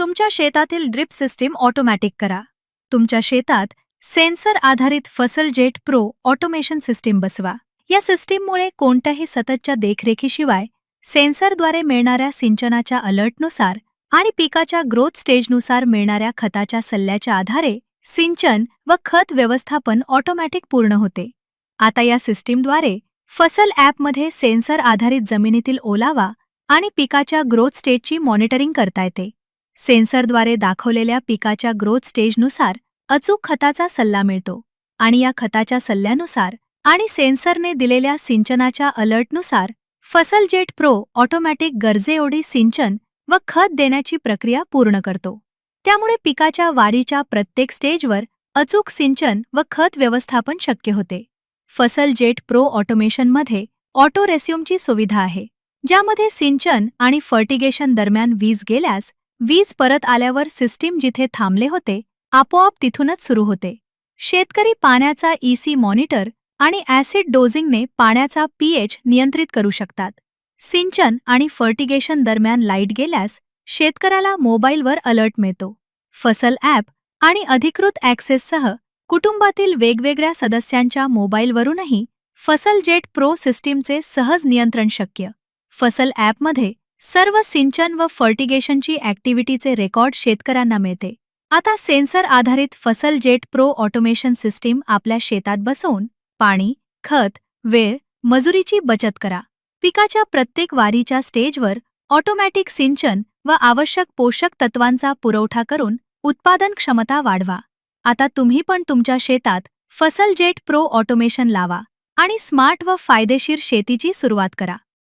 तुमच्या शेतातील drip system automatic करा. तुमच्या शेतात सेन्सर आधारित फसल जेट प्रो ऑटोमेशन सिस्टीम बसवा. या सिस्टीममुळे कोणत्याही सततच्या देखरेखीशिवाय सेन्सरद्वारे मिळणाऱ्या सिंचनाच्या अलर्टनुसार आणि पिकाच्या ग्रोथ स्टेजनुसार मिळणाऱ्या खताच्या सल्ल्याच्या आधारे सिंचन व खत व्यवस्थापन ऑटोमॅटिक पूर्ण होते. आता या सिस्टीमद्वारे फसल ॲपमध्ये सेन्सर आधारित जमिनीतील ओलावा आणि पिकाच्या ग्रोथ स्टेजची मॉनिटरिंग करता येते. सेन्सरद्वारे दाखवलेल्या पिकाच्या ग्रोथ स्टेजनुसार अचूक खताचा सल्ला मिळतो आणि या खताच्या सल्ल्यानुसार आणि सेन्सरने दिलेल्या सिंचनाच्या अलर्टनुसार फसल जेट प्रो ऑटोमॅटिक गरजेएवढी सिंचन व खत देण्याची प्रक्रिया पूर्ण करतो. त्यामुळे पिकाच्या वाढीच्या प्रत्येक स्टेजवर अचूक सिंचन व खत व्यवस्थापन शक्य होते. फसल जेट प्रो ऑटोमेशनमध्ये ऑटो रेस्यूमची सुविधा आहे, ज्यामध्ये सिंचन आणि फर्टिगेशन दरम्यान वीज गेल्यास वीज परत आल्यावर सिस्टीम जिथे थांबले होते आपोआप तिथूनच सुरू होते. शेतकरी पाण्याचा ईसी मॉनिटर आणि ॲसिड डोजिंगने पाण्याचा पीएच नियंत्रित करू शकतात. सिंचन आणि फर्टिगेशन दरम्यान लाईट गेल्यास शेतकऱ्याला मोबाईलवर अलर्ट मिळतो. फसल ॲप आणि अधिकृत ॲक्सेससह कुटुंबातील वेगवेगळ्या सदस्यांच्या मोबाईलवरूनही फसल जेट प्रो सिस्टीमचे सहज नियंत्रण शक्य. फसल ॲपमध्ये सर्व सिंचन व फर्टिगेशनची ॲक्टिव्हिटीचे रेकॉर्ड शेतकऱ्यांना मिळते. आता सेन्सर आधारित फसल जेट प्रो ऑटोमेशन सिस्टीम आपल्या शेतात बसवून पाणी, खत, वेळ, मजुरीची बचत करा. पिकाच्या प्रत्येक वाढीच्या स्टेजवर ऑटोमॅटिक सिंचन व आवश्यक पोषक तत्वांचा पुरवठा करून उत्पादन क्षमता वाढवा. आता तुम्ही पण तुमच्या शेतात फसल जेट प्रो ऑटोमेशन लावा आणि स्मार्ट व फायदेशीर शेतीची सुरुवात करा.